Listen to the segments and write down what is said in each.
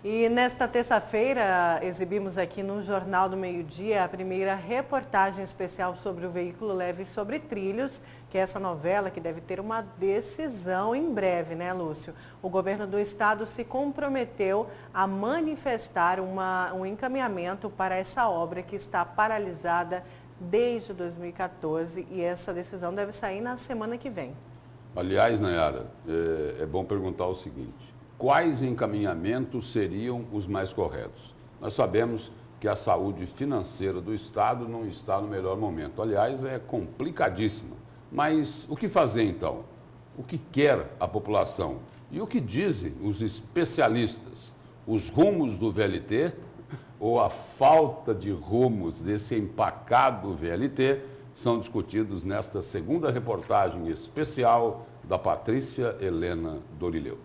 E nesta terça-feira, exibimos aqui no Jornal do Meio-Dia a primeira reportagem especial sobre o veículo leve sobre trilhos, que é essa novela que deve ter uma decisão em breve, né, Lúcio? O governo do estado se comprometeu a manifestar um encaminhamento para essa obra que está paralisada desde 2014 e essa decisão deve sair na semana que vem. Aliás, Nayara, é bom perguntar o seguinte: quais encaminhamentos seriam os mais corretos? Nós sabemos que a saúde financeira do Estado não está no melhor momento. Aliás, é complicadíssima. Mas o que fazer então? O que quer a população? E o que dizem os especialistas? Os rumos do VLT ou a falta de rumos desse empacado VLT são discutidos nesta segunda reportagem especial da Patrícia Helena Dorileu.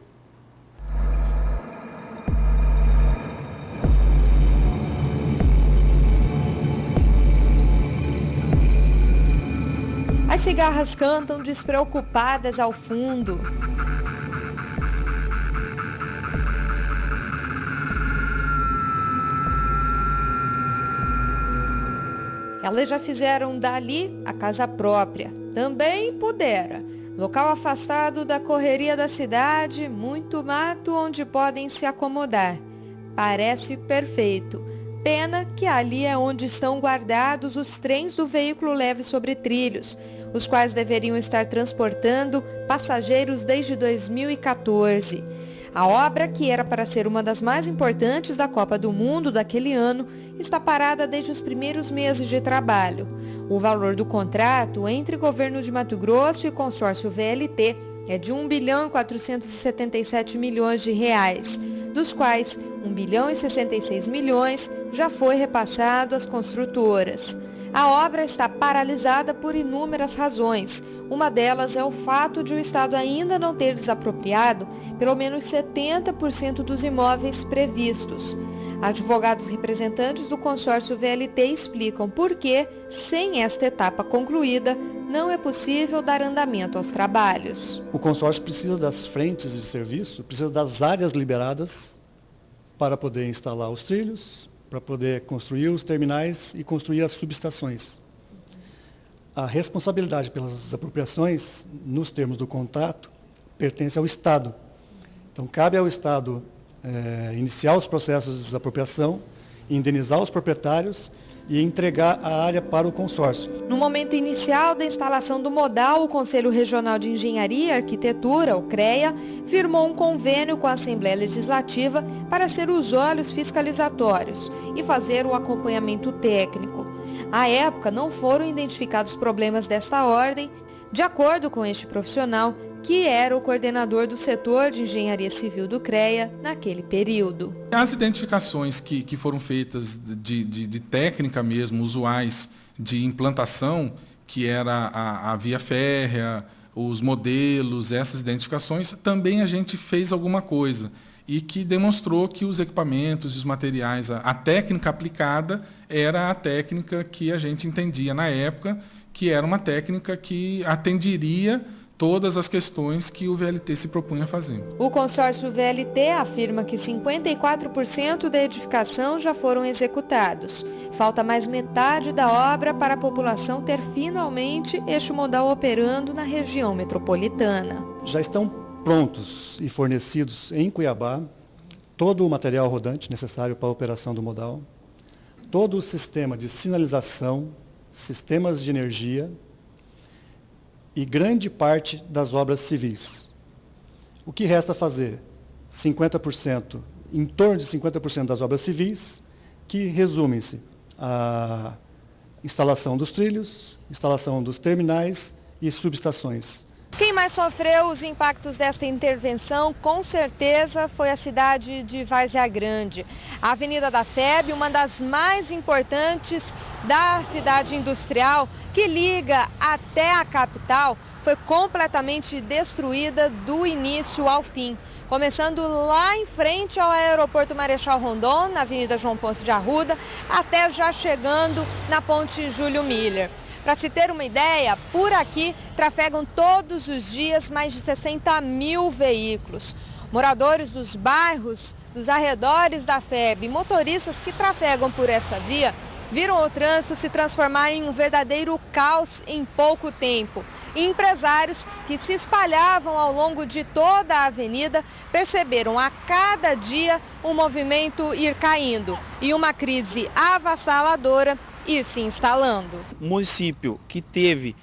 As cigarras cantam despreocupadas ao fundo. Elas já fizeram dali a casa própria. Também Pudera, local afastado da correria da cidade, muito mato onde podem se acomodar. Parece perfeito. Pena que ali é onde estão guardados os trens do veículo leve sobre trilhos, os quais deveriam estar transportando passageiros desde 2014. A obra, que era para ser uma das mais importantes da Copa do Mundo daquele ano, está parada desde os primeiros meses de trabalho. O valor do contrato entre Governo de Mato Grosso e consórcio VLT é de 1.477 bilhões de reais, dos quais 1.066 bilhões já foi repassado às construtoras. A obra está paralisada por inúmeras razões. Uma delas é o fato de o Estado ainda não ter desapropriado pelo menos 70% dos imóveis previstos. Advogados representantes do consórcio VLT explicam por que, sem esta etapa concluída, não é possível dar andamento aos trabalhos. O consórcio precisa das frentes de serviço, precisa das áreas liberadas para poder instalar os trilhos, para poder construir os terminais e construir as subestações. A responsabilidade pelas desapropriações, nos termos do contrato, pertence ao Estado. Então, cabe ao Estado iniciar os processos de desapropriação, indenizar os proprietários e entregar a área para o consórcio. No momento inicial da instalação do modal, o Conselho Regional de Engenharia e Arquitetura, o CREA, firmou um convênio com a Assembleia Legislativa para ser os olhos fiscalizatórios e fazer o acompanhamento técnico. À época, não foram identificados problemas desta ordem, de acordo com este profissional, que era o coordenador do setor de engenharia civil do CREA naquele período. As identificações que foram feitas de técnica mesmo, usuais de implantação, que era a via férrea, os modelos, essas identificações, também a gente fez alguma coisa e que demonstrou que os equipamentos e os materiais, a técnica aplicada era a técnica que a gente entendia na época, que era uma técnica que atenderia todas as questões que o VLT se propunha a fazer. O consórcio VLT afirma que 54% da edificação já foram executados. Falta mais metade da obra para a população ter finalmente este modal operando na região metropolitana. Já estão prontos e fornecidos em Cuiabá todo o material rodante necessário para a operação do modal, todo o sistema de sinalização, sistemas de energia, e grande parte das obras civis. O que resta fazer? 50%, em torno de 50% das obras civis, que resumem-se a instalação dos trilhos, instalação dos terminais e subestações. Quem mais sofreu os impactos desta intervenção, com certeza, foi a cidade de Várzea Grande. A Avenida da FEB, uma das mais importantes da cidade industrial, que liga até a capital, foi completamente destruída do início ao fim. Começando lá em frente ao aeroporto Marechal Rondon, na Avenida João Ponce de Arruda, até já chegando na Ponte Júlio Miller. Para se ter uma ideia, por aqui trafegam todos os dias mais de 60 mil veículos. Moradores dos bairros Dos arredores da FEB, motoristas que trafegam por essa via viram o trânsito se transformar em um verdadeiro caos em pouco tempo. E empresários que se espalhavam ao longo de toda a avenida perceberam a cada dia o movimento ir caindo e uma crise avassaladora ir se instalando. O município que teve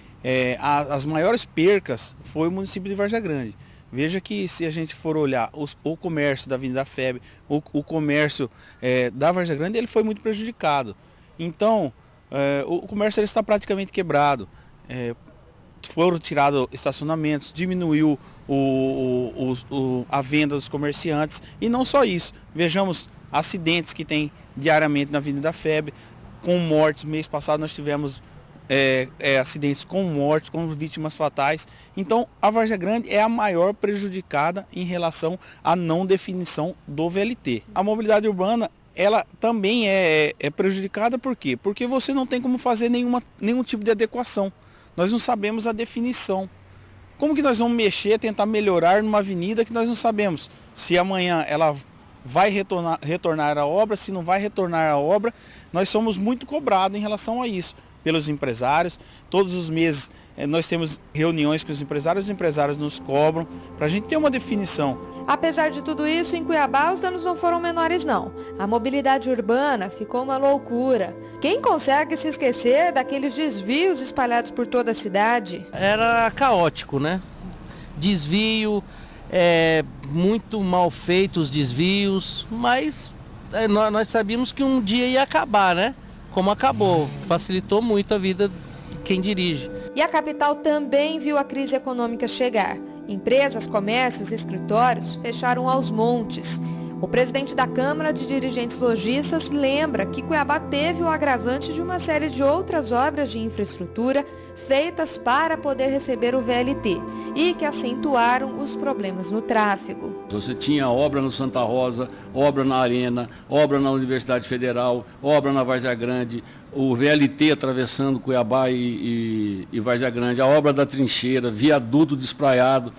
as maiores percas foi o município de Várzea Grande. Veja que se a gente for olhar o comércio da Avenida FEB, o comércio da Várzea Grande, ele foi muito prejudicado. Então, o comércio ele está praticamente quebrado. Foram tirados estacionamentos, diminuiu a venda dos comerciantes e não só isso. Vejamos acidentes que tem diariamente na Avenida FEB, com mortes. Mês passado nós tivemos acidentes com mortes, com vítimas fatais. Então, a Várzea Grande é a maior prejudicada em relação à não definição do VLT. A mobilidade urbana ela também é prejudicada, por quê? Porque você não tem como fazer nenhum tipo de adequação. Nós não sabemos a definição. Como que nós vamos mexer, tentar melhorar numa avenida que nós não sabemos se amanhã ela vai retornar à obra, se não vai retornar à obra? Nós somos muito cobrados em relação a isso, pelos empresários. Todos os meses nós temos reuniões com os empresários nos cobram, para a gente ter uma definição. Apesar de tudo isso, em Cuiabá os danos não foram menores não. A mobilidade urbana ficou uma loucura. Quem consegue se esquecer daqueles desvios espalhados por toda a cidade? Era caótico, né? Desvio, muito mal feitos os desvios, mas nós sabíamos que um dia ia acabar, né? Como acabou, facilitou muito a vida de quem dirige. E a capital também viu a crise econômica chegar. Empresas, comércios, escritórios fecharam aos montes. O presidente da Câmara de Dirigentes Lojistas lembra que Cuiabá teve o agravante de uma série de outras obras de infraestrutura feitas para poder receber o VLT e que acentuaram os problemas no tráfego. Você tinha obra no Santa Rosa, obra na Arena, obra na Universidade Federal, obra na Várzea Grande, o VLT atravessando Cuiabá e Várzea Grande, a obra da Trincheira, viaduto despraiado.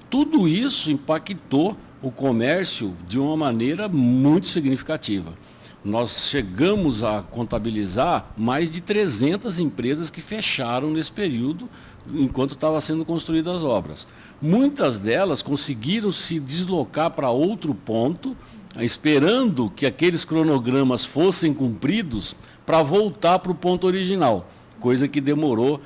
Tudo isso impactou o comércio de uma maneira muito significativa. Nós chegamos a contabilizar mais de 300 empresas que fecharam nesse período, enquanto estavam sendo construídas as obras. Muitas delas conseguiram se deslocar para outro ponto, esperando que aqueles cronogramas fossem cumpridos para voltar para o ponto original, coisa que demorou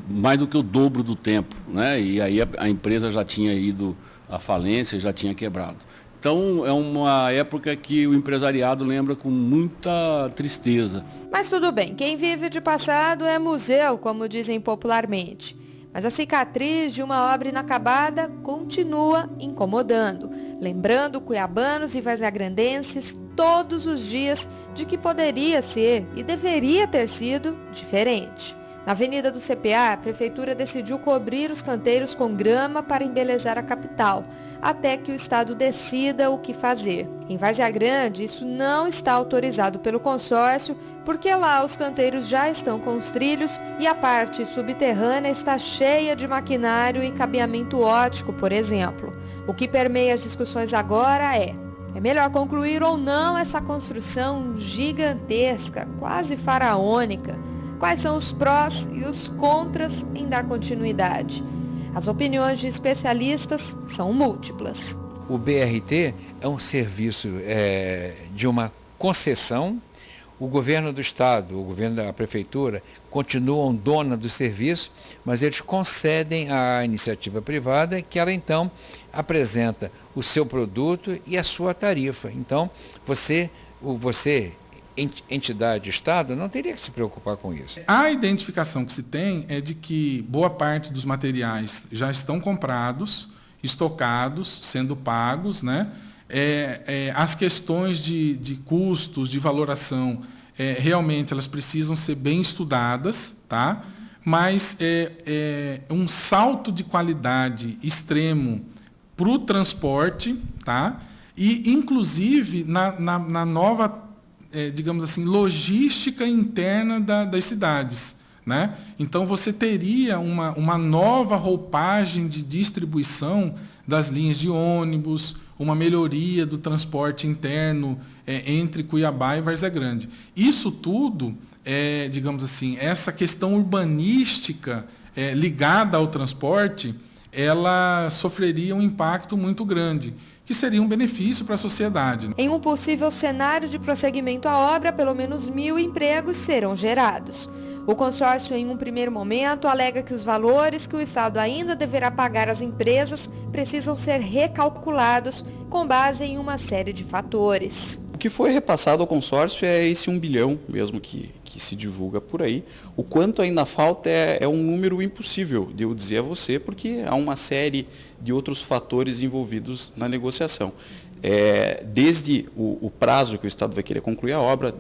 mais do que o dobro do tempo, né? E aí a empresa já tinha ido à falência, já tinha quebrado. Então é uma época que o empresariado lembra com muita tristeza. Mas tudo bem, quem vive de passado é museu, como dizem popularmente. Mas a cicatriz de uma obra inacabada continua incomodando, lembrando cuiabanos e varzeagrandenses todos os dias de que poderia ser e deveria ter sido diferente. Na Avenida do CPA, a Prefeitura decidiu cobrir os canteiros com grama para embelezar a capital, até que o Estado decida o que fazer. Em Várzea Grande, isso não está autorizado pelo consórcio, porque lá os canteiros já estão com os trilhos e a parte subterrânea está cheia de maquinário e cabeamento óptico, por exemplo. O que permeia as discussões agora é melhor concluir ou não essa construção gigantesca, quase faraônica? Quais são os prós e os contras em dar continuidade? As opiniões de especialistas são múltiplas. O BRT é um serviço de uma concessão. O governo do estado, o governo da prefeitura, continuam dona do serviço, mas eles concedem à iniciativa privada que ela então apresenta o seu produto e a sua tarifa. Então, você entidade, Estado, não teria que se preocupar com isso. A identificação que se tem é de que boa parte dos materiais já estão comprados, estocados, sendo pagos, né? As questões de custos, de valoração, realmente elas precisam ser bem estudadas, tá? Mas um salto de qualidade extremo para o transporte, tá? E, inclusive, na nova digamos assim, logística interna das cidades, né? Então, você teria uma nova roupagem de distribuição das linhas de ônibus, uma melhoria do transporte interno entre Cuiabá e Várzea Grande. Isso tudo, digamos assim, essa questão urbanística ligada ao transporte, ela sofreria um impacto muito grande, que seria um benefício para a sociedade. Em um possível cenário de prosseguimento à obra, pelo menos 1.000 empregos serão gerados. O consórcio, em um primeiro momento, alega que os valores que o Estado ainda deverá pagar às empresas precisam ser recalculados com base em uma série de fatores. O que foi repassado ao consórcio é esse 1 bilhão mesmo que se divulga por aí. O quanto ainda falta é um número impossível de eu dizer a você, porque há uma série de outros fatores envolvidos na negociação. Desde o prazo que o Estado vai querer concluir a obra,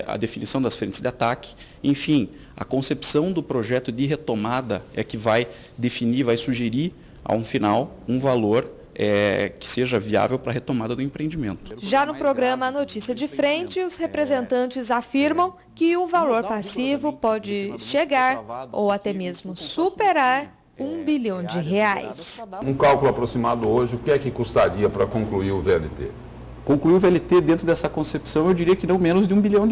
a definição das frentes de ataque, enfim, a concepção do projeto de retomada é que vai definir, vai sugerir ao final um valor que seja viável para a retomada do empreendimento. Já no programa Notícia de Frente, os representantes afirmam que o valor passivo pode chegar ou até mesmo superar R$1 bilhão. Um cálculo aproximado hoje, o que é que custaria para concluir o VLT? Concluir o VLT dentro dessa concepção, eu diria que não menos de R$1 bilhão.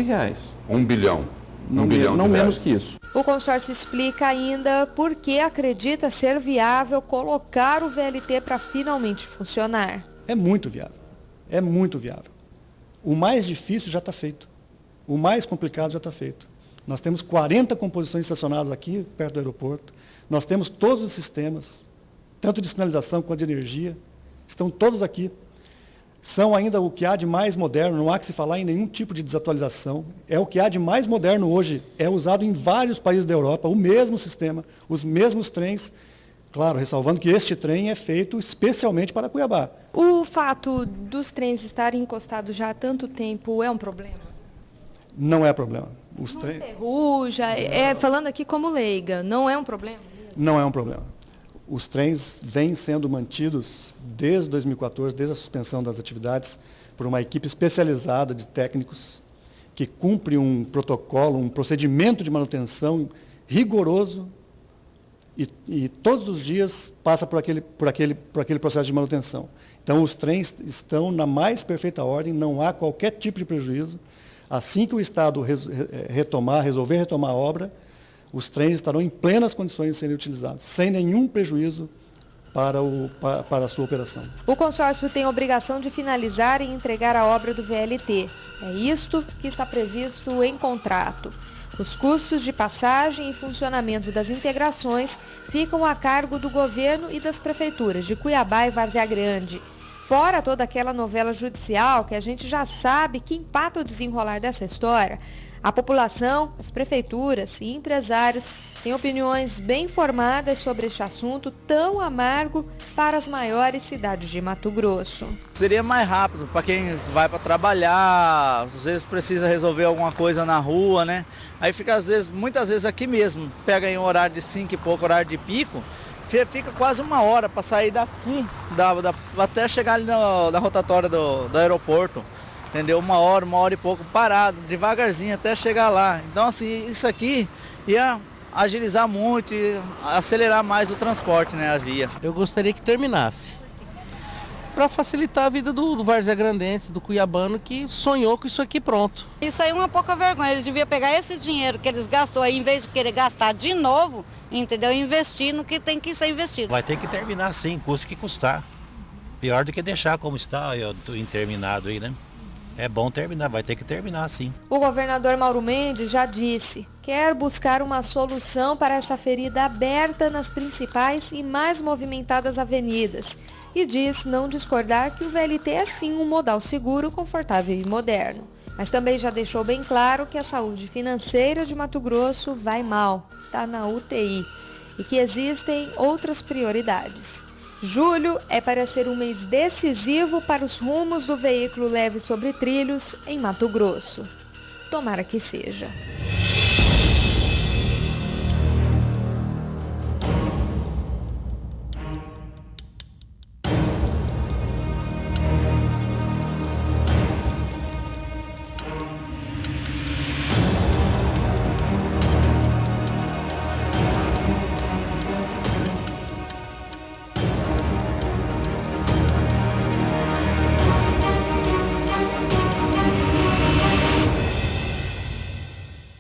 1 bilhão? Não menos que isso. O consórcio explica ainda por que acredita ser viável colocar o VLT para finalmente funcionar. É muito viável. É muito viável. O mais difícil já está feito. O mais complicado já está feito. Nós temos 40 composições estacionadas aqui, perto do aeroporto. Nós temos todos os sistemas, tanto de sinalização quanto de energia. Estão todos aqui. São ainda o que há de mais moderno, não há que se falar em nenhum tipo de desatualização. É o que há de mais moderno hoje. É usado em vários países da Europa, o mesmo sistema, os mesmos trens. Claro, ressalvando que este trem é feito especialmente para Cuiabá. O fato dos trens estarem encostados já há tanto tempo é um problema? Não é problema. Os trens... Ferruja, falando aqui como leiga, não é um problema? Não é um problema. Os trens vêm sendo mantidos desde 2014, desde a suspensão das atividades, por uma equipe especializada de técnicos que cumpre um protocolo, um procedimento de manutenção rigoroso e todos os dias passa por aquele processo de manutenção. Então, os trens estão na mais perfeita ordem, não há qualquer tipo de prejuízo. Assim que o Estado resolver retomar a obra, os trens estarão em plenas condições de serem utilizados, sem nenhum prejuízo para a sua operação. O consórcio tem a obrigação de finalizar e entregar a obra do VLT. É isto que está previsto em contrato. Os custos de passagem e funcionamento das integrações ficam a cargo do governo e das prefeituras de Cuiabá e Várzea Grande. Fora toda aquela novela judicial que a gente já sabe que empata o desenrolar dessa história, a população, as prefeituras e empresários têm opiniões bem formadas sobre este assunto tão amargo para as maiores cidades de Mato Grosso. Seria mais rápido para quem vai para trabalhar, às vezes precisa resolver alguma coisa na rua, né? Aí fica muitas vezes aqui mesmo, pega em um horário de 5 e pouco, horário de pico, fica quase 1 hora para sair daqui, até chegar ali na rotatória do aeroporto. Entendeu? 1 hora e pouco parado, devagarzinho até chegar lá. Então, assim, isso aqui ia agilizar muito e acelerar mais o transporte, né, a via. Eu gostaria que terminasse, para facilitar a vida do Várzea Grandense, do cuiabano, que sonhou com isso aqui pronto. Isso aí é uma pouca vergonha, eles deviam pegar esse dinheiro que eles gastou aí, em vez de querer gastar de novo, entendeu? Investir no que tem que ser investido. Vai ter que terminar sim, custa que custar. Pior do que deixar como está, interminado aí, né? É bom terminar, vai ter que terminar sim. O governador Mauro Mendes já disse, quer buscar uma solução para essa ferida aberta nas principais e mais movimentadas avenidas. E diz não discordar que o VLT é sim um modal seguro, confortável e moderno. Mas também já deixou bem claro que a saúde financeira de Mato Grosso vai mal, está na UTI, e que existem outras prioridades. Julho é para ser um mês decisivo para os rumos do veículo leve sobre trilhos em Mato Grosso. Tomara que seja.